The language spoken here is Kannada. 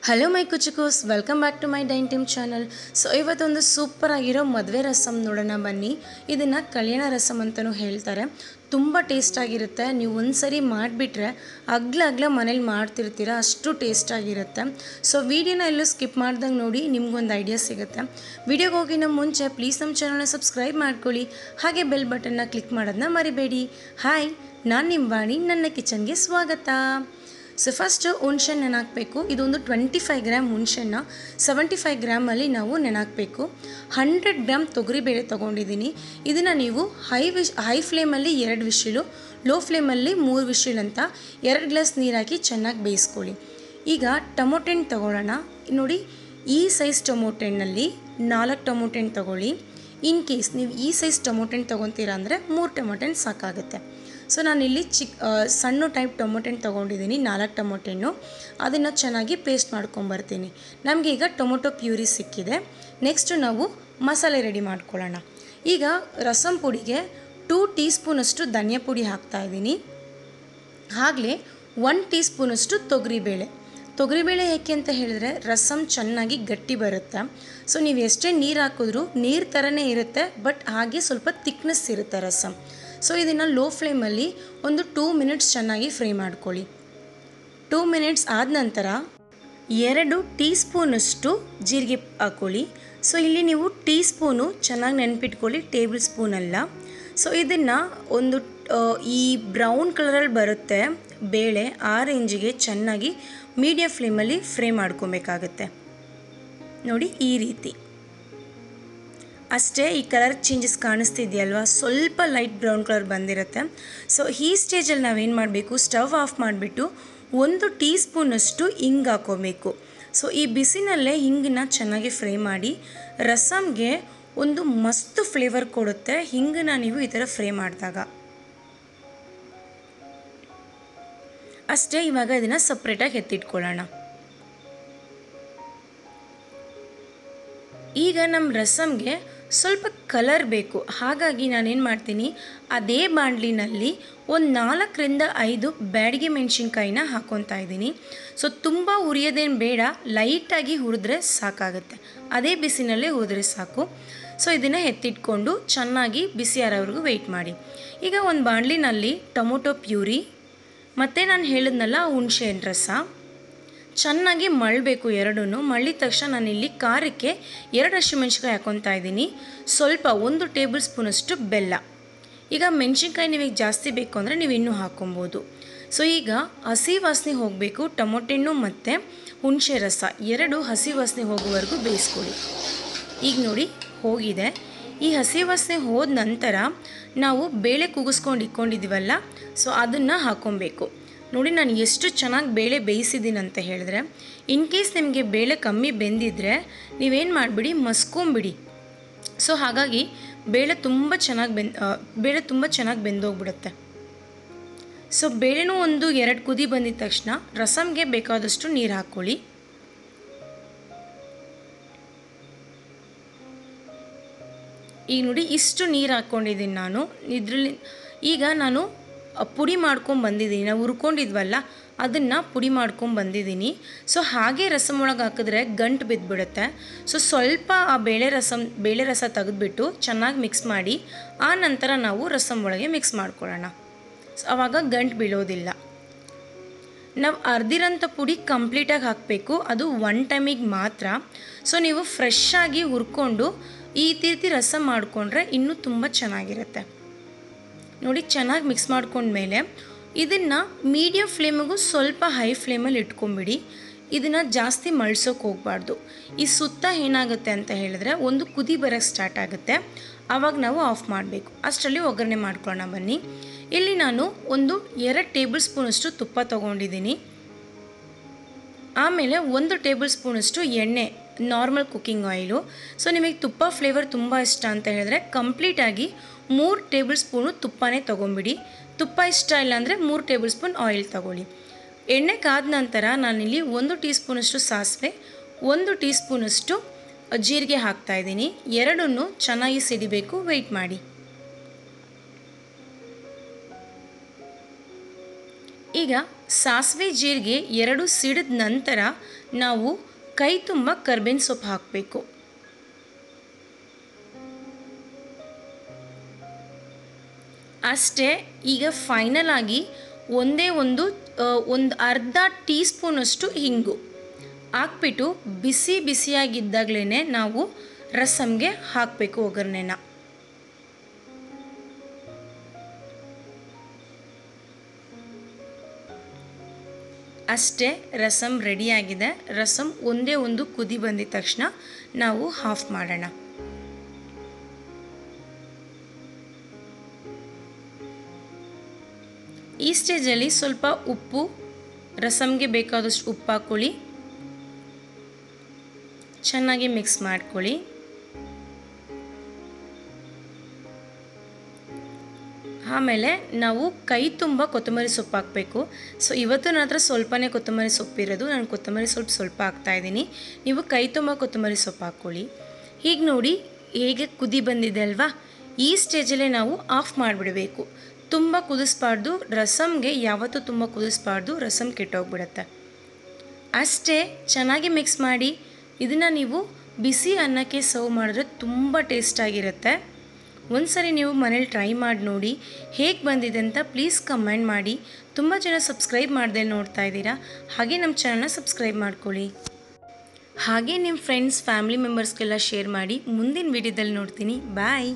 ಹಲೋ ಮೈ ಕುಚುಕೂಸ್, welcome back to my dine team channel. So ಇವತ್ತೊಂದು ಸೂಪರ್ ಆಗಿರೋ ಮದುವೆ ರಸಮ್ ನೋಡೋಣ ಬನ್ನಿ. ಇದನ್ನು ಕಲ್ಯಾಣ ರಸಮ್ ಅಂತಲೂ ಹೇಳ್ತಾರೆ. ತುಂಬ ಟೇಸ್ಟಾಗಿರುತ್ತೆ. ನೀವು ಒಂದ್ಸರಿ ಮಾಡಿಬಿಟ್ರೆ ಅಗ್ಲ ಮನೇಲಿ ಮಾಡ್ತಿರ್ತೀರ, ಅಷ್ಟು ಟೇಸ್ಟಾಗಿರುತ್ತೆ. ಸೊ ವಿಡಿಯೋನ ಎಲ್ಲೂ ಸ್ಕಿಪ್ ಮಾಡ್ದಂಗೆ ನೋಡಿ, ನಿಮ್ಗೊಂದು ಐಡಿಯಾ ಸಿಗುತ್ತೆ. ವಿಡಿಯೋಗೆ ಹೋಗಿ ನಮ್ಮ ಮುಂಚೆ ಪ್ಲೀಸ್ ನಮ್ಮ ಚಾನಲ್ನ ಸಬ್ಸ್ಕ್ರೈಬ್ ಮಾಡ್ಕೊಳ್ಳಿ, ಹಾಗೆ ಬೆಲ್ ಬಟನ್ನ ಕ್ಲಿಕ್ ಮಾಡೋದನ್ನ ಮರಿಬೇಡಿ. ಹಾಯ್, ನಾನು ನಿಮ್ಮ ವಾಣಿ, ನನ್ನ ಕಿಚನ್ಗೆ ಸ್ವಾಗತ. ಸೊ ಫಸ್ಟು ಹುಣ್ಸೆಹಣ್ಣು ನೆನಾಕಬೇಕು. ಇದೊಂದು 25 ಗ್ರಾಮ್ ಹುಣ್ಸೆಹಣ್ಣ 75 ಗ್ರಾಮಲ್ಲಿ ನಾವು ನೆನಾಕಬೇಕು. 100 ಗ್ರಾಮ್ ತೊಗರಿಬೇಳೆ ತೊಗೊಂಡಿದ್ದೀನಿ. ಇದನ್ನು ನೀವು ಹೈ ಫ್ಲೇಮಲ್ಲಿ 2 ವಿಶಿಲು, ಲೋ ಫ್ಲೇಮಲ್ಲಿ 3 ವಿಶಿಲ್ ಅಂತ 2 ಗ್ಲಾಸ್ ನೀರು ಹಾಕಿ ಚೆನ್ನಾಗಿ ಬೇಯಿಸ್ಕೊಳ್ಳಿ. ಈಗ ಟೊಮೊಟೊ ಹಣ್ಣು ತೊಗೊಳ್ಳೋಣ. ನೋಡಿ, ಈ ಸೈಜ್ ಟೊಮೊಟೊ ಹಣ್ಣಲ್ಲಿ 4 ಟೊಮೊಟೊ ಹಣ್ಣು ತೊಗೊಳ್ಳಿ. ಇನ್ ಕೇಸ್ ನೀವು ಈ ಸೈಜ್ ಟೊಮೊಟೊ ಹಣ್ಣು ತೊಗೊತೀರಾ ಅಂದರೆ 3 ಟೊಮೊಟೊ ಹಣ್ಣು ಸಾಕಾಗುತ್ತೆ. ಸೊ ನಾನಿಲ್ಲಿ ಸಣ್ಣ ಟೈಪ್ ಟೊಮೊಟೊ ಹಣ್ಣು ತೊಗೊಂಡಿದ್ದೀನಿ, 4 ಟೊಮೊಟೊ ಹಣ್ಣು. ಅದನ್ನು ಚೆನ್ನಾಗಿ ಪೇಸ್ಟ್ ಮಾಡ್ಕೊಂಬರ್ತೀನಿ. ನಮಗೆ ಈಗ ಟೊಮೊಟೊ ಪ್ಯೂರಿ ಸಿಕ್ಕಿದೆ. ನೆಕ್ಸ್ಟು ನಾವು ಮಸಾಲೆ ರೆಡಿ ಮಾಡ್ಕೊಳ್ಳೋಣ. ಈಗ ರಸಮ್ ಪುಡಿಗೆ 2 ಟೀ ಸ್ಪೂನಷ್ಟು ಧನಿಯಾ ಪುಡಿ ಹಾಕ್ತಾಯಿದ್ದೀನಿ. ಆಗಲೇ 1 ಟೀ ಸ್ಪೂನಷ್ಟು ತೊಗರಿಬೇಳೆ ಏಕೆ ಅಂತ ಹೇಳಿದ್ರೆ ರಸಮ್ ಚೆನ್ನಾಗಿ ಗಟ್ಟಿ ಬರುತ್ತೆ. ಸೊ ನೀವು ಎಷ್ಟೇ ನೀರು ಹಾಕಿದ್ರೂ ನೀರು ಥರನೇ ಇರುತ್ತೆ, ಬಟ್ ಹಾಗೆ ಸ್ವಲ್ಪ ಥಿಕ್ನೆಸ್ ಇರುತ್ತೆ ರಸಮ್. ಸೊ ಇದನ್ನು ಲೋ ಫ್ಲೇಮಲ್ಲಿ ಒಂದು 2 ಮಿನಿಟ್ಸ್ ಚೆನ್ನಾಗಿ ಫ್ರೈ ಮಾಡ್ಕೊಳ್ಳಿ. 2 ಮಿನಿಟ್ಸ್ ಆದ ನಂತರ 2 ಟೀ ಸ್ಪೂನಷ್ಟು ಜೀರಿಗೆ ಹಾಕ್ಕೊಳ್ಳಿ. ಸೊ ಇಲ್ಲಿ ನೀವು ಟೀ ಸ್ಪೂನು ಚೆನ್ನಾಗಿ ನೆನಪಿಟ್ಕೊಳ್ಳಿ, ಟೇಬಲ್ ಸ್ಪೂನ್ ಅಲ್ಲ. ಸೊ ಇದನ್ನು ಒಂದು ಈ ಬ್ರೌನ್ ಕಲರಲ್ಲಿ ಬರುತ್ತೆ ಬೇಳೆ, ಆ ರೇಂಜಿಗೆ ಚೆನ್ನಾಗಿ ಮೀಡಿಯಮ್ ಫ್ಲೇಮಲ್ಲಿ ಫ್ರೈ ಮಾಡ್ಕೊಬೇಕಾಗತ್ತೆ. ನೋಡಿ, ಈ ರೀತಿ ಅಷ್ಟೇ. ಈ ಕಲರ್ ಚೇಂಜಸ್ ಕಾಣಿಸ್ತಿದೆಯಲ್ವಾ, ಸ್ವಲ್ಪ ಲೈಟ್ ಬ್ರೌನ್ ಕಲರ್ ಬಂದಿರುತ್ತೆ. ಸೊ ಈ ಸ್ಟೇಜಲ್ಲಿ ನಾವೇನು ಮಾಡಬೇಕು, ಸ್ಟವ್ ಆಫ್ ಮಾಡಿಬಿಟ್ಟು 1 ಟೀ ಸ್ಪೂನಷ್ಟು ಹಿಂಗೆ ಹಾಕೋಬೇಕು. ಸೊ ಈ ಬಿಸಿನಲ್ಲೇ ಹಿಂಗನ್ನ ಚೆನ್ನಾಗಿ ಫ್ರೈ ಮಾಡಿ. ರಸಮ್ಗೆ ಒಂದು ಮಸ್ತ್ ಫ್ಲೇವರ್ ಕೊಡುತ್ತೆ ಹಿಂಗನ್ನ ನೀವು ಈ ಥರ ಫ್ರೈ ಮಾಡಿದಾಗ. ಅಷ್ಟೇ. ಇವಾಗ ಇದನ್ನು ಸಪ್ರೇಟಾಗಿ ಎತ್ತಿಟ್ಕೊಳ್ಳೋಣ. ಈಗ ನಮ್ಮ ರಸಮ್ಗೆ ಸ್ವಲ್ಪ ಕಲರ್ ಬೇಕು, ಹಾಗಾಗಿ ನಾನೇನು ಮಾಡ್ತೀನಿ, ಅದೇ ಬಾಣಲಿನಲ್ಲಿ ಒಂದು 4ರಿಂದ 5 ಬ್ಯಾಡಗಿ ಮೆಣಸಿನ್ಕಾಯಿನ ಹಾಕ್ಕೊತಾ ಇದ್ದೀನಿ. ಸೊ ತುಂಬ ಹುರಿಯೋದೇನು ಬೇಡ, ಲೈಟಾಗಿ ಹುರಿದ್ರೆ ಸಾಕಾಗುತ್ತೆ. ಅದೇ ಬಿಸಿನಲ್ಲೇ ಹುರಿದ್ರೆ ಸಾಕು. ಸೊ ಇದನ್ನು ಎತ್ತಿಟ್ಕೊಂಡು ಚೆನ್ನಾಗಿ ಬಿಸಿ ಆರೋವರೆಗೂ ವೆಯ್ಟ್ ಮಾಡಿ. ಈಗ ಒಂದು ಬಾಣಲಿನಲ್ಲಿ ಟೊಮೊಟೊ ಪ್ಯೂರಿ ಮತ್ತು ನಾನು ಹೇಳಿದ್ನಲ್ಲ ಹುಣಸೆ ಹಣ್ಣು ರಸ ಚೆನ್ನಾಗಿ ಮಳ್ಳಬೇಕು. ಎರಡೂ ಮಳ್ಳಿದ ತಕ್ಷಣ ನಾನಿಲ್ಲಿ ಖಾರಕ್ಕೆ 2 ಹಸಿಮೆಣ್ಸಿನ್ಕಾಯಿ ಹಾಕ್ಕೊತಾ ಇದ್ದೀನಿ. ಸ್ವಲ್ಪ 1 ಟೇಬಲ್ ಸ್ಪೂನಷ್ಟು ಬೆಲ್ಲ. ಈಗ ಮೆಣಸಿನ್ಕಾಯಿ ನಿಮಗೆ ಜಾಸ್ತಿ ಬೇಕು ಅಂದರೆ ನೀವು ಇನ್ನೂ ಹಾಕ್ಕೊಬೋದು. ಸೊ ಈಗ ಹಸಿ ವಾಸನೆ ಹೋಗಬೇಕು. ಟೊಮೊಟೊ ಹಣ್ಣು ಮತ್ತು ಹುಣಸೆ ರಸ 2 ಹಸಿ ವಾಸನೆ ಹೋಗೋವರೆಗೂ ಬೇಯಿಸ್ಕೊಳ್ಳಿ. ಈಗ ನೋಡಿ, ಹೋಗಿದೆ. ಈ ಹಸಿ ವಾಸನೆ ಹೋದ ನಂತರ ನಾವು ಬೇಳೆ ಕೂಗಿಸ್ಕೊಂಡು ಇಟ್ಕೊಂಡಿದ್ದೀವಲ್ಲ, ಸೊ ಅದನ್ನು ಹಾಕ್ಕೊಬೇಕು. ನೋಡಿ, ನಾನು ಎಷ್ಟು ಚೆನ್ನಾಗಿ ಬೇಳೆ ಬೇಯಿಸಿದ್ದೀನಿ ಅಂತ ಹೇಳಿದ್ರೆ, ಇನ್ ಕೇಸ್ ನಿಮಗೆ ಬೇಳೆ ಕಮ್ಮಿ ಬೆಂದಿದ್ರೆ ನೀವೇನು ಮಾಡಿಬಿಡಿ, ಮಸ್ಕೊಂಬಿಡಿ. ಸೊ ಹಾಗಾಗಿ ಬೇಳೆ ತುಂಬ ಚೆನ್ನಾಗಿ ಬೆಂದೋಗ್ಬಿಡುತ್ತೆ. ಸೊ ಬೇಳೆನೂ ಒಂದು 2 ಕುದಿ ಬಂದಿದ ತಕ್ಷಣ ರಸಮ್ಗೆ ಬೇಕಾದಷ್ಟು ನೀರು ಹಾಕ್ಕೊಳ್ಳಿ. ಈಗ ನೋಡಿ, ಇಷ್ಟು ನೀರು ಹಾಕ್ಕೊಂಡಿದ್ದೀನಿ ನಾನು. ಇದರಲ್ಲಿ ಈಗ ನಾನು ಪುಡಿ ಮಾಡ್ಕೊಂಡು ಬಂದಿದ್ದೀನಿ. ನಾವು ಹುರ್ಕೊಂಡಿದ್ವಲ್ಲ, ಅದನ್ನು ಪುಡಿ ಮಾಡ್ಕೊಂಡು ಬಂದಿದ್ದೀನಿ. ಸೊ ಹಾಗೆ ರಸಮ್ ಒಳಗೆ ಹಾಕಿದ್ರೆ ಗಂಟು ಬಿದ್ದುಬಿಡುತ್ತೆ. ಸೊ ಸ್ವಲ್ಪ ಆ ಬೇಳೆ ರಸ ತೆಗೆದುಬಿಟ್ಟು ಚೆನ್ನಾಗಿ ಮಿಕ್ಸ್ ಮಾಡಿ, ಆ ನಂತರ ನಾವು ರಸಮ್ ಒಳಗೆ ಮಿಕ್ಸ್ ಮಾಡ್ಕೊಳ್ಳೋಣ. ಸೊ ಆವಾಗ ಗಂಟು ಬೀಳೋದಿಲ್ಲ. ನಾವು ಅರ್ದಿರೋಂಥ ಪುಡಿ ಕಂಪ್ಲೀಟಾಗಿ ಹಾಕಬೇಕು, ಅದು 1 ಟೈಮಿಗೆ ಮಾತ್ರ. ಸೊ ನೀವು ಫ್ರೆಶ್ಶಾಗಿ ಹುರ್ಕೊಂಡು ಈ ರೀತಿ ರಸಮ್ ಮಾಡಿಕೊಂಡ್ರೆ ಇನ್ನೂ ತುಂಬ ಚೆನ್ನಾಗಿರುತ್ತೆ. ನೋಡಿ, ಚೆನ್ನಾಗಿ ಮಿಕ್ಸ್ ಮಾಡ್ಕೊಂಡ್ಮೇಲೆ ಇದನ್ನು ಮೀಡಿಯಮ್ ಫ್ಲೇಮಿಗೂ ಸ್ವಲ್ಪ ಹೈ ಫ್ಲೇಮಲ್ಲಿ ಇಟ್ಕೊಂಬಿಡಿ. ಇದನ್ನು ಜಾಸ್ತಿ ಮಳ್ಸೋಕೆ ಹೋಗಬಾರ್ದು. ಈ ಸುತ್ತ ಏನಾಗುತ್ತೆ ಅಂತ ಹೇಳಿದ್ರೆ ಒಂದು ಕುದಿ ಬರೋಕ್ಕೆ ಸ್ಟಾರ್ಟ್ ಆಗುತ್ತೆ, ಆವಾಗ ನಾವು ಆಫ್ ಮಾಡಬೇಕು. ಅಷ್ಟರಲ್ಲಿ ಒಗ್ಗರಣೆ ಮಾಡ್ಕೊಳ್ಳೋಣ ಬನ್ನಿ. ಇಲ್ಲಿ ನಾನು ಒಂದು 2 ಟೇಬಲ್ ಸ್ಪೂನಷ್ಟು ತುಪ್ಪ ತೊಗೊಂಡಿದ್ದೀನಿ. ಆಮೇಲೆ 1 ಟೇಬಲ್ ಸ್ಪೂನಷ್ಟು ಎಣ್ಣೆ, ನಾರ್ಮಲ್ ಕುಕ್ಕಿಂಗ್ ಆಯಿಲು. ಸೊ ನಿಮಗೆ ತುಪ್ಪ ಫ್ಲೇವರ್ ತುಂಬ ಇಷ್ಟ ಅಂತ ಹೇಳಿದ್ರೆ ಕಂಪ್ಲೀಟಾಗಿ 3 ಟೇಬಲ್ ಸ್ಪೂನು ತುಪ್ಪನೇ ತೊಗೊಂಬಿಡಿ. ತುಪ್ಪ ಇಷ್ಟ ಇಲ್ಲ ಅಂದರೆ 3 ಟೇಬಲ್ ಸ್ಪೂನ್ ಆಯಿಲ್ ತೊಗೊಳ್ಳಿ. ಎಣ್ಣೆ ಕಾದ ನಂತರ ನಾನಿಲ್ಲಿ 1 ಟೀ ಸ್ಪೂನಷ್ಟು ಸಾಸಿವೆ, 1 ಟೀ ಸ್ಪೂನಷ್ಟು ಜೀರಿಗೆ ಹಾಕ್ತಾಯಿದ್ದೀನಿ. ಎರಡನ್ನೂ ಚೆನ್ನಾಗಿ ಸಿಡಿಬೇಕು, ವೆಯ್ಟ್ ಮಾಡಿ. ಈಗ ಸಾಸಿವೆ ಜೀರಿಗೆ 2 ಸಿಡಿದ ನಂತರ ನಾವು ಕೈ ತುಂಬ ಕರ್ಬೇವಿನ ಸೊಪ್ಪು ಹಾಕಬೇಕು. ಅಷ್ಟೇ. ಈಗ ಫೈನಲ್ ಆಗಿ ಒಂದು ಅರ್ಧ ಟೀ ಸ್ಪೂನಷ್ಟು ಹಿಂಗು ಹಾಕ್ಬಿಟ್ಟು ಬಿಸಿಯಾಗಿದ್ದಾಗಲೇ ನಾವು ರಸಮ್ಗೆ ಹಾಕಬೇಕು ಒಗ್ಗರಣೆನ. ಅಷ್ಟೇ, ರಸಮ್ ರೆಡಿಯಾಗಿದೆ. ರಸಮ್ ಒಂದು ಕುದಿ ಬಂದಿದ ತಕ್ಷಣ ನಾವು ಆಫ್ ಮಾಡೋಣ. ಈ ಸ್ಟೇಜಲ್ಲಿ ಸ್ವಲ್ಪ ಉಪ್ಪು, ರಸಮ್ಗೆ ಬೇಕಾದಷ್ಟು ಉಪ್ಪು ಹಾಕ್ಕೊಳ್ಳಿ, ಚೆನ್ನಾಗಿ ಮಿಕ್ಸ್ ಮಾಡ್ಕೊಳ್ಳಿ. ಆಮೇಲೆ ನಾವು ಕೈ ತುಂಬ ಕೊತ್ತಂಬರಿ ಸೊಪ್ಪು ಹಾಕಬೇಕು. ಸೊ ಇವತ್ತು ನನ್ನ ಹತ್ರ ಸ್ವಲ್ಪನೇ ಕೊತ್ತಂಬರಿ ಸೊಪ್ಪಿರೋದು, ನಾನು ಕೊತ್ತಂಬರಿ ಸ್ವಲ್ಪ ಹಾಕ್ತಾಯಿದ್ದೀನಿ. ನೀವು ಕೈ ತುಂಬ ಕೊತ್ತಂಬರಿ ಸೊಪ್ಪು ಹಾಕ್ಕೊಳ್ಳಿ. ಹೀಗೆ ನೋಡಿ ಹೇಗೆ ಕುದಿ ಬಂದಿದೆ ಅಲ್ವಾ, ಈ ಸ್ಟೇಜಲ್ಲೇ ನಾವು ಆಫ್ ಮಾಡಿಬಿಡಬೇಕು. ತುಂಬ ಕುದಿಸ್ಬಾರ್ದು, ರಸಮ್ಗೆ ಯಾವತ್ತೂ ತುಂಬ ಕುದಿಸ್ಬಾರ್ದು, ರಸಮ್ ಕೆಟ್ಟೋಗ್ಬಿಡುತ್ತೆ. ಅಷ್ಟೇ, ಚೆನ್ನಾಗಿ ಮಿಕ್ಸ್ ಮಾಡಿ. ಇದನ್ನು ನೀವು ಬಿಸಿ ಅನ್ನಕ್ಕೆ ಸರ್ವ್ ಮಾಡಿದ್ರೆ ತುಂಬ ಟೇಸ್ಟಾಗಿರುತ್ತೆ. ಒಂದ್ಸರಿ ನೀವು ಮನೇಲಿ ಟ್ರೈ ಮಾಡಿ ನೋಡಿ, ಹೇಗೆ ಬಂದಿದೆ ಅಂತ ಪ್ಲೀಸ್ ಕಮೆಂಟ್ ಮಾಡಿ. ತುಂಬ ಜನ ಸಬ್ಸ್ಕ್ರೈಬ್ ಮಾಡ್ದೆ ನೋಡ್ತಾ ಇದ್ದೀರಾ, ಹಾಗೆ ನಮ್ಮ ಚಾನಲ್ನ ಸಬ್ಸ್ಕ್ರೈಬ್ ಮಾಡ್ಕೊಳ್ಳಿ. ಹಾಗೆ ನಿಮ್ಮ ಫ್ರೆಂಡ್ಸ್ ಫ್ಯಾಮಿಲಿ ಮೆಂಬರ್ಸ್ಗೆಲ್ಲ ಶೇರ್ ಮಾಡಿ. ಮುಂದಿನ ವಿಡಿಯೋದಲ್ಲಿ ನೋಡ್ತೀನಿ. ಬಾಯ್.